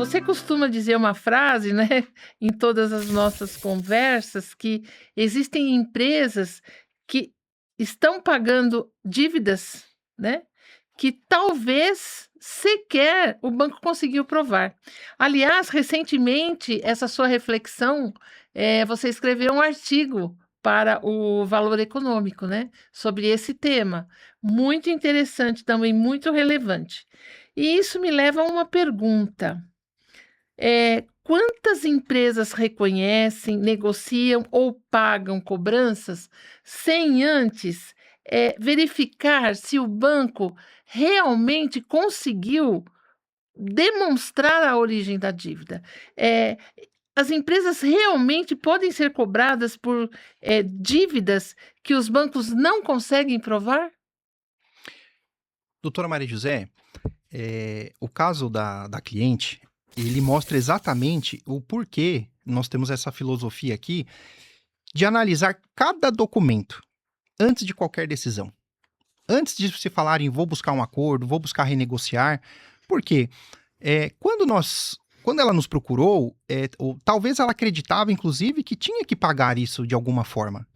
Você costuma dizer uma frase, né, em todas as nossas conversas, que existem empresas que estão pagando dívidas, né, que talvez sequer o banco conseguiu provar. Aliás, recentemente, essa sua reflexão, você escreveu um artigo para o Valor Econômico, né, sobre esse tema. Muito interessante também, muito relevante. E isso me leva a uma pergunta. Quantas empresas reconhecem, negociam ou pagam cobranças sem antes, verificar se o banco realmente conseguiu demonstrar a origem da dívida? Eh, as empresas realmente podem ser cobradas por, dívidas que os bancos não conseguem provar? Doutora Maria José, o caso da cliente, ele mostra exatamente o porquê nós temos essa filosofia aqui de analisar cada documento antes de qualquer decisão. Antes de se falar em vou buscar um acordo, vou buscar renegociar, porque quando ela nos procurou, ou talvez ela acreditava, inclusive, que tinha que pagar isso de alguma forma.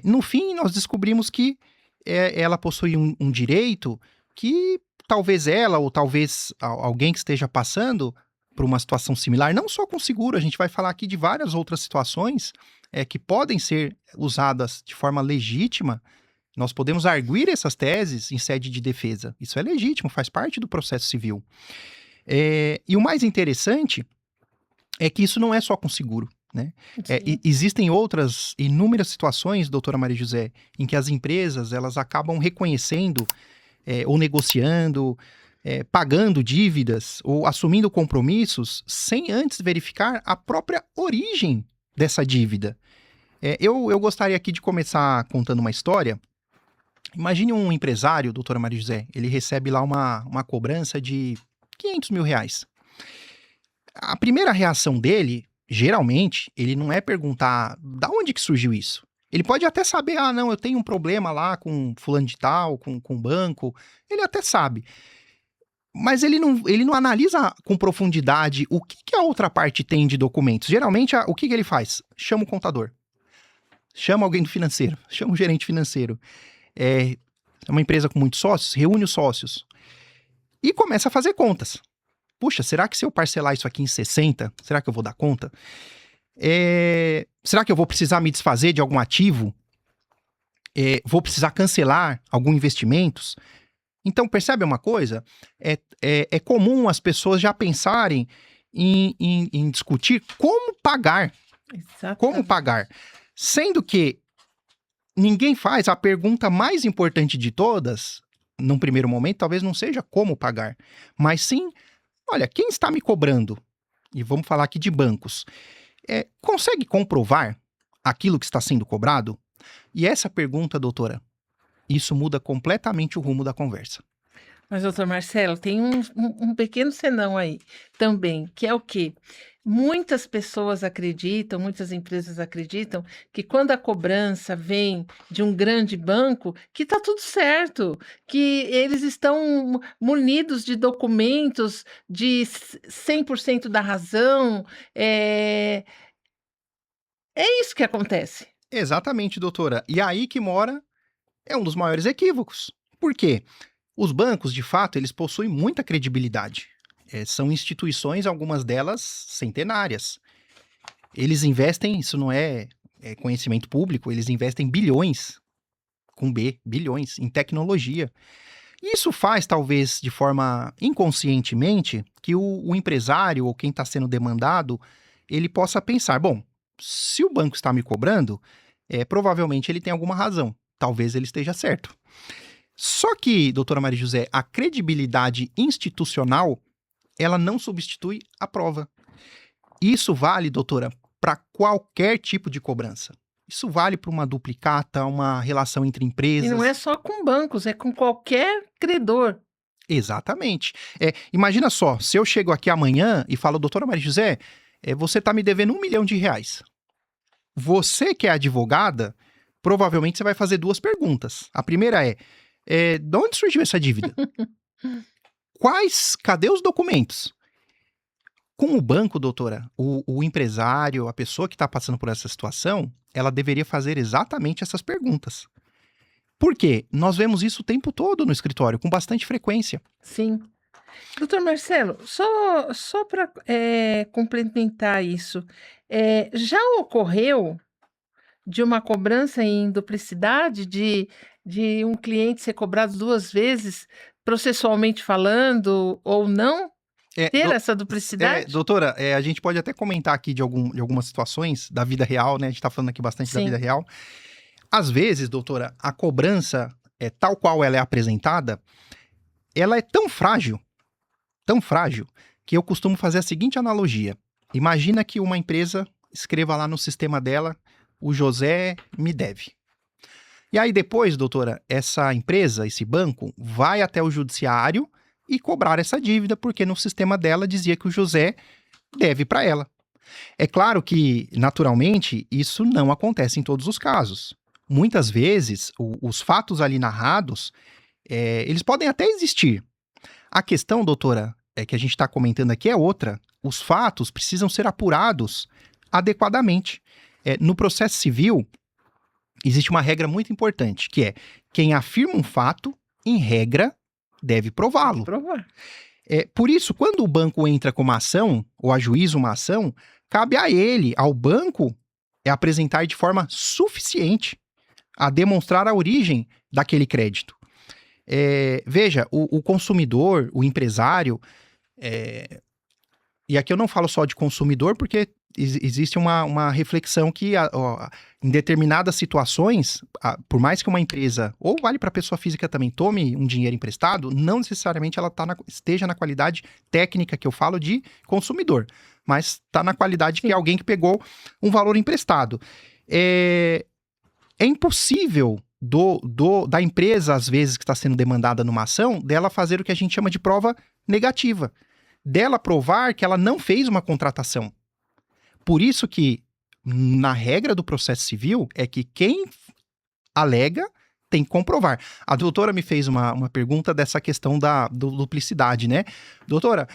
No fim, nós descobrimos que ela possui um direito que talvez ela ou talvez alguém que esteja passando por uma situação similar, não só com seguro, a gente vai falar aqui de várias outras situações que podem ser usadas de forma legítima. Nós podemos arguir essas teses em sede de defesa. Isso é legítimo, faz parte do processo civil. E o mais interessante é que isso não é só com seguro, né? Existem outras inúmeras situações, doutora Maria José, em que as empresas elas acabam reconhecendo ou negociando, pagando dívidas ou assumindo compromissos sem antes verificar a própria origem dessa dívida. Eu gostaria aqui de começar contando uma história. Imagine um empresário, doutora Maria José, ele recebe lá uma cobrança de R$ 500.000. A primeira reação dele, geralmente, ele não é perguntar da onde que surgiu isso. Ele pode até saber, não, eu tenho um problema lá com fulano de tal, com o banco. Ele até sabe. Mas ele não analisa com profundidade o que a outra parte tem de documentos. Geralmente, o que ele faz? Chama o contador. Chama alguém do financeiro. Chama o gerente financeiro. É uma empresa com muitos sócios, reúne os sócios. E começa a fazer contas. Puxa, será que se eu parcelar isso aqui em 60, será que eu vou dar conta? Será que eu vou precisar me desfazer de algum ativo? Vou precisar cancelar algum investimentos? Então, percebe uma coisa? É comum as pessoas já pensarem em discutir como pagar. Exatamente. Como pagar. Sendo que ninguém faz a pergunta mais importante de todas, num primeiro momento, talvez não seja como pagar, mas sim, olha, quem está me cobrando? E vamos falar aqui de bancos. Consegue comprovar aquilo que está sendo cobrado? E essa pergunta, doutora, isso muda completamente o rumo da conversa. Mas, doutor Marcelo, tem um pequeno senão aí também, que é o quê? Muitas pessoas acreditam, muitas empresas acreditam que quando a cobrança vem de um grande banco, que está tudo certo, que eles estão munidos de documentos de 100% da razão. É isso que acontece. Exatamente, doutora. E aí que mora um dos maiores equívocos. Por quê? Os bancos, de fato, eles possuem muita credibilidade. São instituições, algumas delas centenárias. Eles investem, isso não é conhecimento público, eles investem bilhões, com B, bilhões, em tecnologia. Isso faz, talvez, de forma inconscientemente, que o empresário ou quem está sendo demandado, ele possa pensar, bom, se o banco está me cobrando, provavelmente ele tem alguma razão. Talvez ele esteja certo. Só que, doutora Maria José, a credibilidade institucional, ela não substitui a prova. Isso vale, doutora, para qualquer tipo de cobrança. Isso vale para uma duplicata, uma relação entre empresas. E não é só com bancos, é com qualquer credor. Exatamente. Imagina só, se eu chego aqui amanhã e falo, doutora Maria José, você está me devendo R$ 1 milhão. Você que é advogada, provavelmente você vai fazer duas perguntas. A primeira de onde surgiu essa dívida? Cadê os documentos? Com o banco, doutora, o empresário, a pessoa que está passando por essa situação, ela deveria fazer exatamente essas perguntas. Por quê? Nós vemos isso o tempo todo no escritório, com bastante frequência. Sim. Doutor Marcelo, só para complementar isso, já ocorreu de uma cobrança em duplicidade, de um cliente ser cobrado 2 vezes, processualmente falando, ou não? É, Ter do- essa duplicidade? doutora, a gente pode até comentar aqui de algumas situações da vida real, né? A gente está falando aqui bastante da vida Sim, real. Às vezes, doutora, a cobrança, tal qual ela é apresentada, ela é tão frágil, que eu costumo fazer a seguinte analogia. Imagina que uma empresa escreva lá no sistema dela, o José me deve. E aí depois, doutora, essa empresa, esse banco, vai até o judiciário e cobrar essa dívida, porque no sistema dela dizia que o José deve para ela. É claro que, naturalmente, isso não acontece em todos os casos. Muitas vezes, os fatos ali narrados, eles podem até existir. A questão, doutora, que a gente está comentando aqui é outra. Os fatos precisam ser apurados adequadamente. No processo civil, existe uma regra muito importante, que é quem afirma um fato, em regra, deve prová-lo. provar. Por isso, quando o banco entra com uma ação, ou ajuiza uma ação, cabe a ele, ao banco, apresentar de forma suficiente a demonstrar a origem daquele crédito. Veja, o consumidor, o empresário, e aqui eu não falo só de consumidor, porque existe uma reflexão que em determinadas situações, por mais que uma empresa, ou vale para pessoa física também, tome um dinheiro emprestado, não necessariamente ela esteja na qualidade técnica que eu falo de consumidor, mas está na qualidade que é alguém que pegou um valor emprestado. É impossível da empresa, às vezes, que está sendo demandada numa ação, dela fazer o que a gente chama de prova negativa. Dela provar que ela não fez uma contratação. Por isso que, na regra do processo civil, é que quem alega tem que comprovar. A doutora me fez uma pergunta dessa questão da duplicidade, né? Doutora,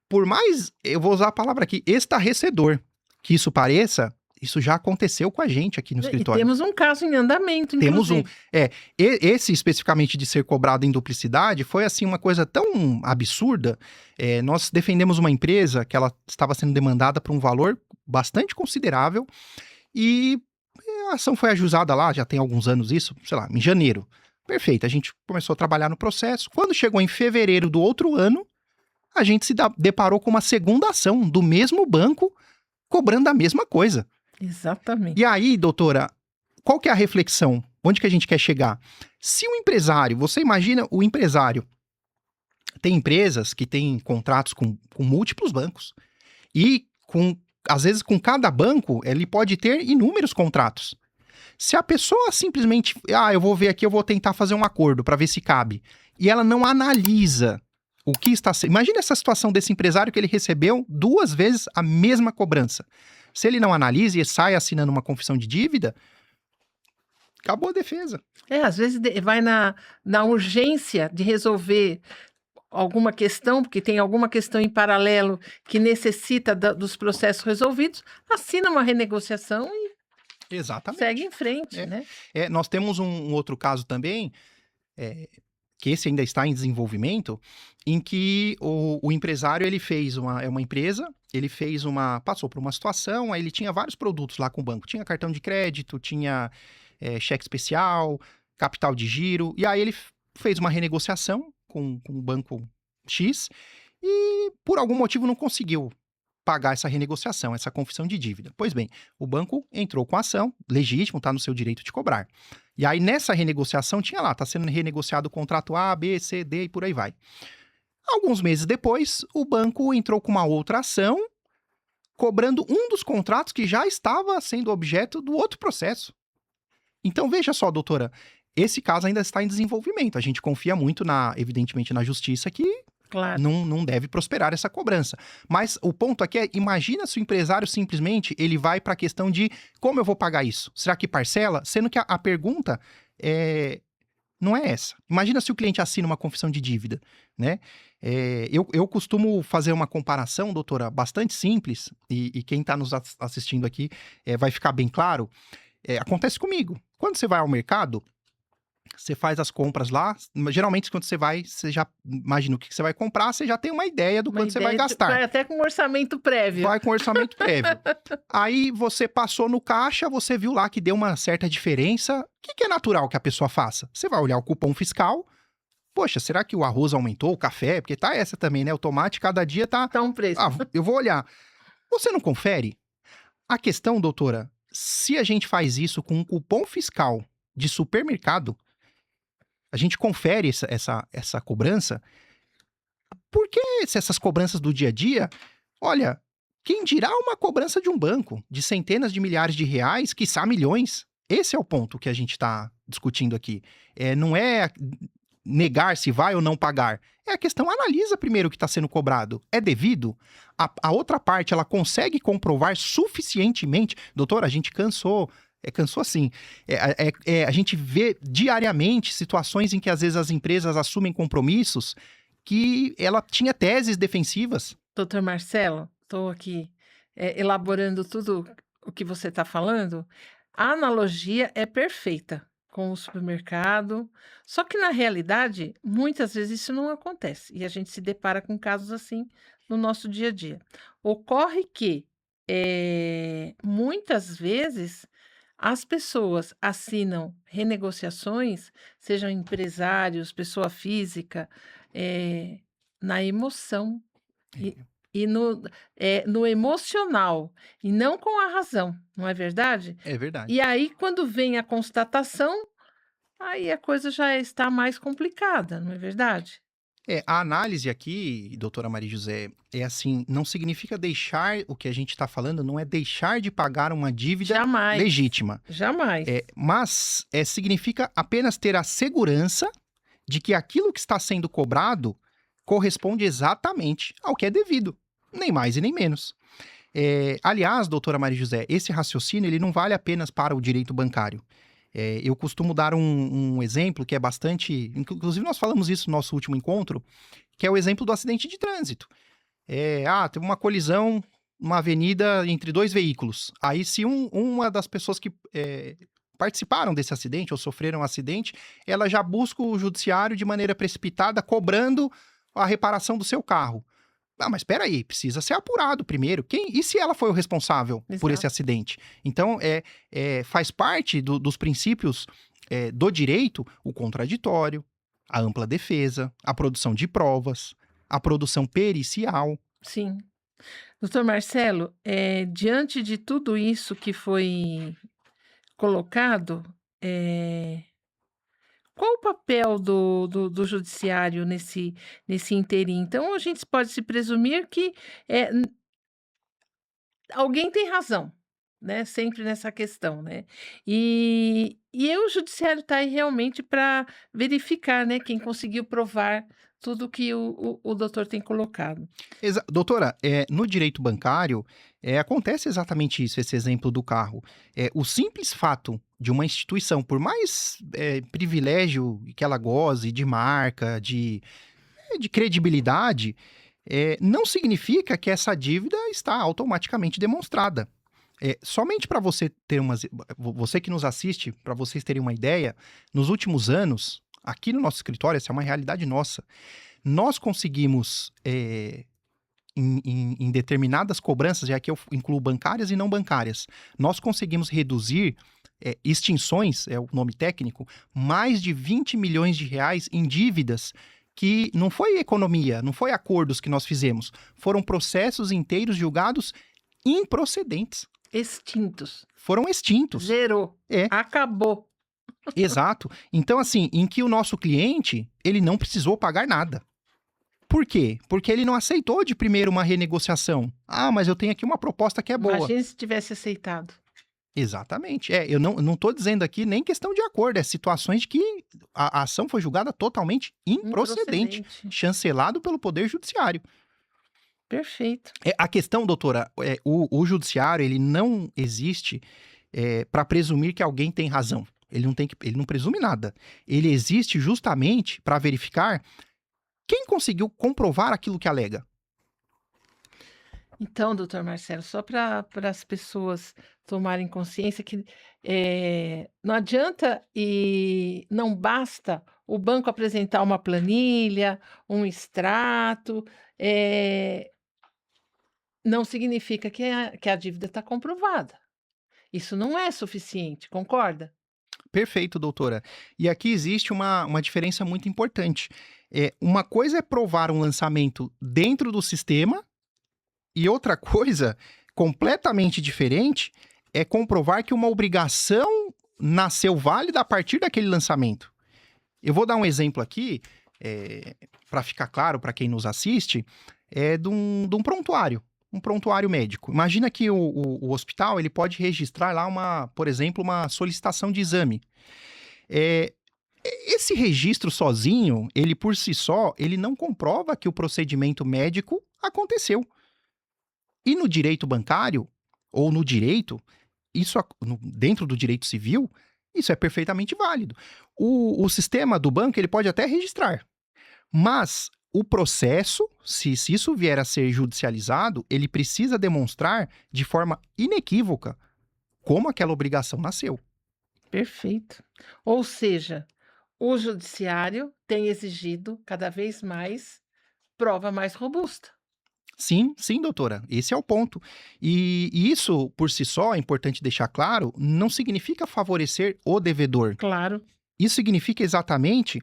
por mais, eu vou usar a palavra aqui, estarrecedor que isso pareça, isso já aconteceu com a gente aqui no E escritório. temos um caso em andamento, Temos um. inclusive. Esse especificamente de ser cobrado em duplicidade foi assim uma coisa tão absurda. Nós defendemos uma empresa que ela estava sendo demandada por um valor bastante considerável e a ação foi ajuizada lá, já tem alguns anos isso, sei lá, em janeiro. Perfeito, a gente começou a trabalhar no processo. Quando chegou em fevereiro do outro ano, a gente se deparou com uma segunda ação do mesmo banco cobrando a mesma coisa. Exatamente. E aí, doutora, qual que é a reflexão? Onde que a gente quer chegar? Se o empresário, você imagina o empresário, tem empresas que têm contratos com múltiplos bancos e às vezes com cada banco ele pode ter inúmeros contratos. Se a pessoa simplesmente, eu vou ver aqui, eu vou tentar fazer um acordo para ver se cabe, e ela não analisa o que está sendo... Imagina essa situação desse empresário que ele recebeu 2 vezes a mesma cobrança. Se ele não analisa e sai assinando uma confissão de dívida, acabou a defesa. Às vezes vai na urgência de resolver alguma questão, porque tem alguma questão em paralelo que necessita dos processos resolvidos, assina uma renegociação e Exatamente. segue em frente, né? Nós temos um outro caso também, que esse ainda está em desenvolvimento, em que o empresário ele fez uma empresa, ele passou por uma situação, aí ele tinha vários produtos lá com o banco, tinha cartão de crédito, tinha cheque especial, capital de giro, e aí ele fez uma renegociação com o banco X e por algum motivo não conseguiu pagar essa renegociação, essa confissão de dívida. Pois bem, o banco entrou com a ação, legítimo, está no seu direito de cobrar. E aí nessa renegociação tinha lá, está sendo renegociado o contrato A, B, C, D e por aí vai. Alguns meses depois, o banco entrou com uma outra ação, cobrando um dos contratos que já estava sendo objeto do outro processo. Então veja só, doutora, esse caso ainda está em desenvolvimento. A gente confia muito, evidentemente, na justiça que Claro. não deve prosperar essa cobrança. Mas o ponto aqui é, imagina se o empresário simplesmente ele vai para a questão de como eu vou pagar isso? Será que parcela? Sendo que a pergunta Não é essa. Imagina se o cliente assina uma confissão de dívida, né? Eu costumo fazer uma comparação, doutora, bastante simples, e quem está nos assistindo aqui vai ficar bem claro. Acontece comigo. Quando você vai ao mercado, você faz as compras lá. Geralmente, quando você vai, você já imagina o que você vai comprar, você já tem uma ideia do quanto você vai gastar. Vai até com orçamento prévio. Vai com orçamento prévio. Aí você passou no caixa, você viu lá que deu uma certa diferença. O que é natural que a pessoa faça? Você vai olhar o cupom fiscal. Poxa, será que o arroz aumentou, o café? Porque tá essa também, né? O tomate cada dia tá... Tá um preço. Eu vou olhar. Você não confere? A questão, doutora, se a gente faz isso com um cupom fiscal de supermercado, a gente confere essa cobrança. Por que se essas cobranças do dia a dia, olha, quem dirá uma cobrança de um banco de centenas de milhares de reais, quiçá milhões? Esse é o ponto que a gente está discutindo aqui. Não é negar se vai ou não pagar. É a questão, analisa primeiro o que está sendo cobrado. É devido? A outra parte, ela consegue comprovar suficientemente? Doutora, a gente cansou. Cansou assim. A gente vê diariamente situações em que às vezes as empresas assumem compromissos que ela tinha teses defensivas. Doutor Marcelo, estou aqui elaborando tudo o que você está falando. A analogia é perfeita com o supermercado, só que na realidade, muitas vezes isso não acontece e a gente se depara com casos assim no nosso dia a dia. Ocorre que muitas vezes as pessoas assinam renegociações, sejam empresários, pessoa física, na emoção e no emocional, e não com a razão, não é verdade? É verdade. E aí, quando vem a constatação, aí a coisa já está mais complicada, não é verdade? A análise aqui, doutora Maria José, é assim, não significa deixar, o que a gente está falando, não é deixar de pagar uma dívida Jamais, legítima. jamais. Mas significa apenas ter a segurança de que aquilo que está sendo cobrado corresponde exatamente ao que é devido, nem mais e nem menos. Aliás, doutora Maria José, esse raciocínio ele não vale apenas para o direito bancário. Eu costumo dar um exemplo que é bastante... Inclusive, nós falamos isso no nosso último encontro, que é o exemplo do acidente de trânsito. Teve uma colisão numa avenida entre dois veículos. Aí, se uma das pessoas que participaram desse acidente ou sofreram um acidente, ela já busca o judiciário de maneira precipitada, cobrando a reparação do seu carro. Mas espera aí, precisa ser apurado primeiro. E se ela foi o responsável por esse acidente? Então, faz parte dos princípios do direito o contraditório, a ampla defesa, a produção de provas, a produção pericial. Sim. Doutor Marcelo, diante de tudo isso que foi colocado, qual o papel do judiciário nesse interim? Então, a gente pode se presumir que alguém tem razão, né? Sempre nessa questão, né? E o judiciário está aí realmente para verificar, né? Quem conseguiu provar tudo que o doutor tem colocado. Doutora, no direito bancário, acontece exatamente isso, esse exemplo do carro. O simples fato de uma instituição, por mais privilégio que ela goze de marca, de credibilidade, não significa que essa dívida está automaticamente demonstrada. Somente para você ter você que nos assiste, para vocês terem uma ideia, nos últimos anos, aqui no nosso escritório, essa é uma realidade nossa, nós conseguimos, em determinadas cobranças, já que eu incluo bancárias e não bancárias, nós conseguimos reduzir extinções, é o nome técnico, mais de 20 milhões de reais em dívidas que não foi economia, não foi acordos que nós fizemos, foram processos inteiros julgados improcedentes. Extintos. Foram extintos. Zerou. Acabou. Exato. Então, assim, em que o nosso cliente, ele não precisou pagar nada. Por quê? Porque ele não aceitou de primeiro uma renegociação. Mas eu tenho aqui uma proposta que é boa. Imagina se tivesse aceitado. Exatamente. Eu não estou dizendo aqui nem questão de acordo, situações de que a ação foi julgada totalmente improcedente, chancelado pelo Poder Judiciário. Perfeito. A questão, doutora, o judiciário ele não existe para presumir que alguém tem razão. Ele não presume nada. Ele existe justamente para verificar quem conseguiu comprovar aquilo que alega. Então, doutor Marcelo, só para as pessoas tomarem consciência que não adianta e não basta o banco apresentar uma planilha, um extrato, eh, não significa que a dívida está comprovada. Isso não é suficiente, concorda? Perfeito, doutora. E aqui existe uma diferença muito importante. Uma coisa é provar um lançamento dentro do sistema, e outra coisa, completamente diferente, é comprovar que uma obrigação nasceu válida a partir daquele lançamento. Eu vou dar um exemplo aqui, para ficar claro para quem nos assiste, de um prontuário, um prontuário médico. Imagina que o hospital ele pode registrar lá, por exemplo, uma solicitação de exame. É, esse registro sozinho, ele por si só, ele não comprova que o procedimento médico aconteceu. E no direito bancário, ou no direito, dentro do direito civil, isso é perfeitamente válido. O sistema do banco ele pode até registrar, mas o processo, se isso vier a ser judicializado, ele precisa demonstrar de forma inequívoca como aquela obrigação nasceu. Perfeito. Ou seja, o judiciário tem exigido cada vez mais prova mais robusta. Sim, sim, doutora, esse é o ponto. E isso, por si só, é importante deixar claro, não significa favorecer o devedor. Claro, Isso significa exatamente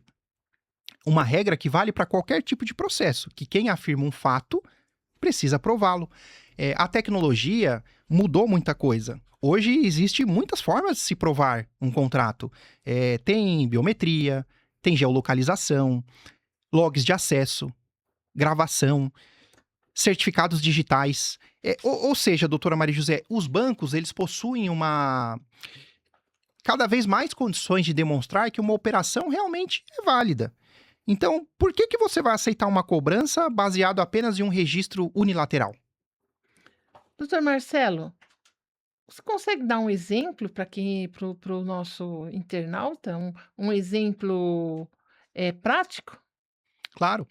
uma regra que vale para qualquer tipo de processo, que quem afirma um fato precisa prová-lo. A tecnologia mudou muita coisa. Hoje existe muitas formas de se provar um contrato. Tem biometria, tem geolocalização, logs de acesso, gravação, certificados digitais. Ou seja, doutora Maria José, os bancos eles possuem cada vez mais condições de demonstrar que uma operação realmente é válida. Então, por que você vai aceitar uma cobrança baseado apenas em um registro unilateral? doutor Marcelo, você consegue dar um exemplo para o nosso internauta, um exemplo prático? Claro.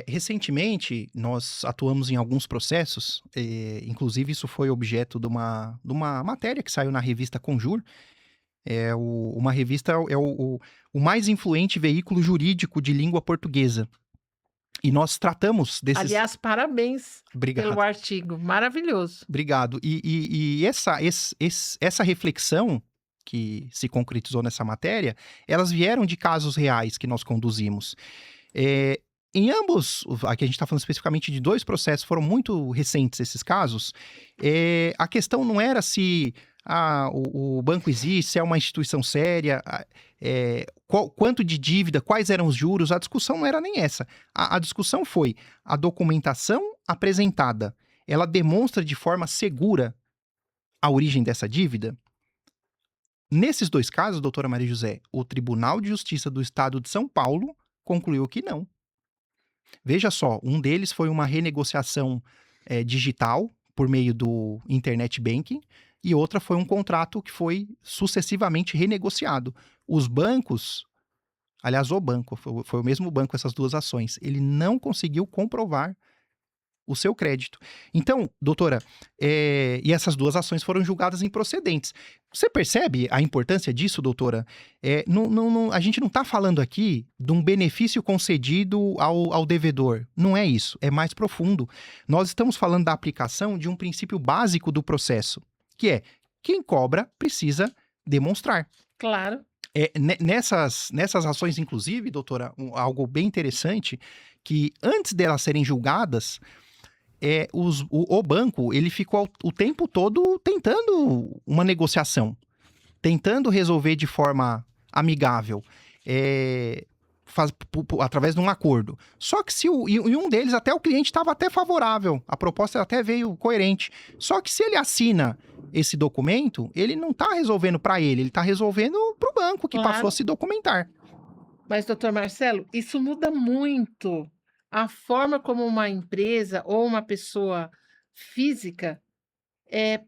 Recentemente, nós atuamos em alguns processos, inclusive isso foi objeto de uma matéria que saiu na revista Conjur. Uma revista o mais influente veículo jurídico de língua portuguesa. E nós tratamos desses. Aliás, parabéns pelo Obrigado. artigo, maravilhoso. Obrigado. E essa reflexão que se concretizou nessa matéria, elas vieram de casos reais que nós conduzimos. Em ambos, aqui a gente está falando especificamente de 2 processos, foram muito recentes esses casos. A questão não era se o banco existe, se é uma instituição séria, quanto de dívida, quais eram os juros, a discussão não era nem essa. A discussão foi a documentação apresentada, ela demonstra de forma segura a origem dessa dívida? Nesses 2 casos, doutora Maria José, o Tribunal de Justiça do Estado de São Paulo concluiu que não. Veja só, um deles foi uma renegociação digital por meio do Internet Banking e outra foi um contrato que foi sucessivamente renegociado. Os bancos, aliás, o banco, foi o mesmo banco essas 2 ações, ele não conseguiu comprovar o seu crédito. Então, doutora, e essas 2 ações foram julgadas improcedentes. Você percebe a importância disso, doutora? A gente não está falando aqui de um benefício concedido ao devedor. Não é isso, é mais profundo. Nós estamos falando da aplicação de um princípio básico do processo, que é quem cobra precisa demonstrar. Claro. Nessas ações, inclusive, doutora, algo bem interessante, que antes delas serem julgadas, o banco ele ficou o tempo todo tentando uma negociação, tentando resolver de forma amigável, através de um acordo. Só que em um deles até o cliente estava até favorável, a proposta até veio coerente. Só que se ele assina esse documento, ele não está resolvendo para ele está resolvendo para o banco que Claro. passou a se documentar. Mas, doutor Marcelo, isso muda muito a forma como uma empresa ou uma pessoa física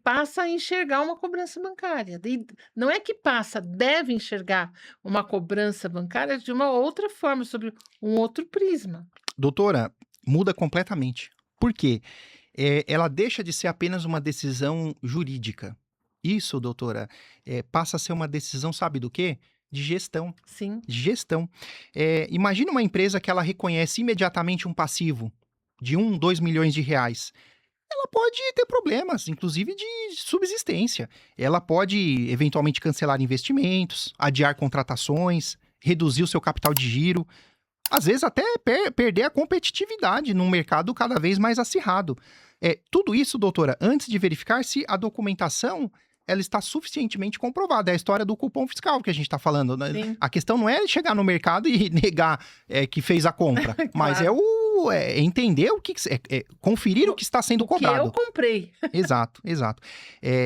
passa a enxergar uma cobrança bancária. E não é que passa, deve enxergar uma cobrança bancária de uma outra forma, sobre um outro prisma. Doutora, muda completamente. Por quê? Ela deixa de ser apenas uma decisão jurídica. Isso, doutora, passa a ser uma decisão, sabe do quê? De gestão. Sim, Gestão. Imagina uma empresa que ela reconhece imediatamente um passivo de 2 milhões de reais. Ela pode ter problemas, inclusive de subsistência. Ela pode, eventualmente, cancelar investimentos, adiar contratações, reduzir o seu capital de giro. Às vezes até perder a competitividade num mercado cada vez mais acirrado. Tudo isso, doutora, antes de verificar se a documentação ela está suficientemente comprovada. É a história do cupom fiscal que a gente está falando, né? sim. A questão não é chegar no mercado e negar que fez a compra, mas Claro. é entender o que conferir o que está sendo O que eu cobrado. comprei. Exato, exato.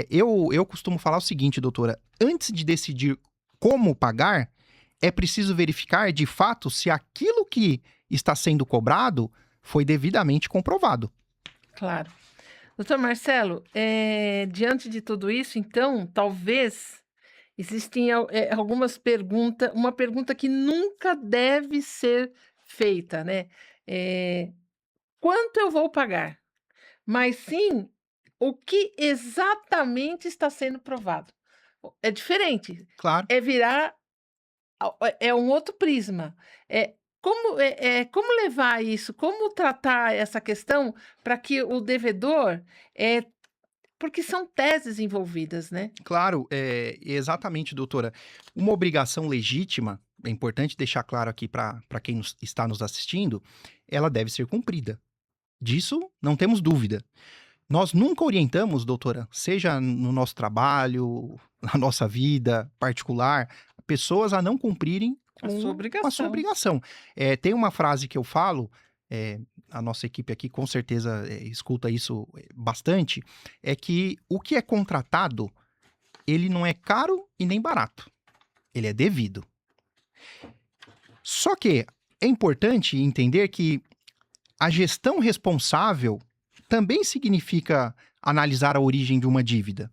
Eu costumo falar o seguinte, doutora, antes de decidir como pagar, é preciso verificar de fato se aquilo que está sendo cobrado foi devidamente comprovado. Claro. Doutor Marcelo, diante de tudo isso, então, talvez existem algumas perguntas, uma pergunta que nunca deve ser feita, né? Quanto eu vou pagar? Mas sim, o que exatamente está sendo provado. É diferente, Claro. é virar é um outro prisma. Como levar isso, como tratar essa questão para que o devedor, porque são teses envolvidas, né. Claro, exatamente, doutora. Uma obrigação legítima, é importante deixar claro aqui para quem está nos assistindo, ela deve ser cumprida. Disso não temos dúvida. Nós nunca orientamos, doutora, seja no nosso trabalho, na nossa vida particular, pessoas a não cumprirem A sua com a sua obrigação. obrigação. Tem uma frase que eu falo, a nossa equipe aqui com certeza escuta isso bastante, é que o que é contratado, ele não é caro e nem barato. Ele é devido. Só que é importante entender que a gestão responsável também significa analisar a origem de uma dívida.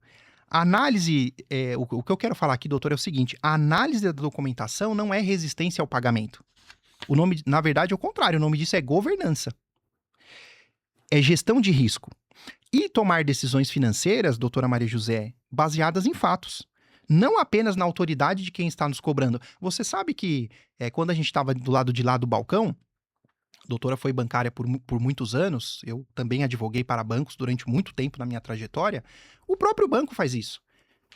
A análise, o que eu quero falar aqui, doutor, é o seguinte: a análise da documentação não é resistência ao pagamento. O nome, na verdade, é o contrário, o nome disso é governança. É gestão de risco. E tomar decisões financeiras, doutora Maria José, baseadas em fatos. Não apenas na autoridade de quem está nos cobrando. Você sabe que quando a gente estava do lado de lá do balcão, a doutora foi bancária por muitos anos, eu também advoguei para bancos durante muito tempo na minha trajetória, o próprio banco faz isso.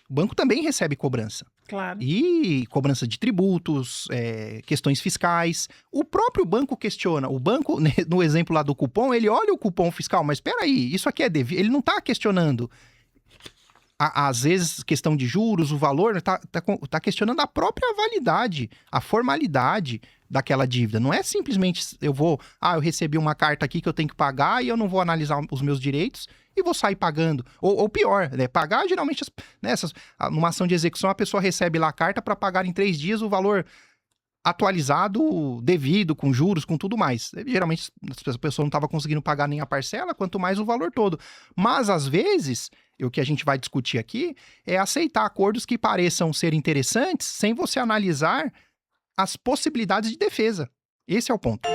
O banco também recebe cobrança. Claro. E cobrança de tributos, questões fiscais. O próprio banco questiona. O banco, né, no exemplo lá do cupom, ele olha o cupom fiscal, mas espera aí, isso aqui é devido. Ele não está questionando, às vezes, questão de juros, o valor, tá questionando a própria validade, a formalidade daquela dívida. Não é simplesmente eu recebi uma carta aqui que eu tenho que pagar e eu não vou analisar os meus direitos e vou sair pagando. Ou pior, né? Pagar, geralmente, numa ação de execução, a pessoa recebe lá a carta para pagar em 3 dias o valor atualizado, devido, com juros, com tudo mais. Geralmente, a pessoa não estava conseguindo pagar nem a parcela, quanto mais o valor todo. Mas, às vezes, o que a gente vai discutir aqui é aceitar acordos que pareçam ser interessantes sem você analisar as possibilidades de defesa. Esse é o ponto.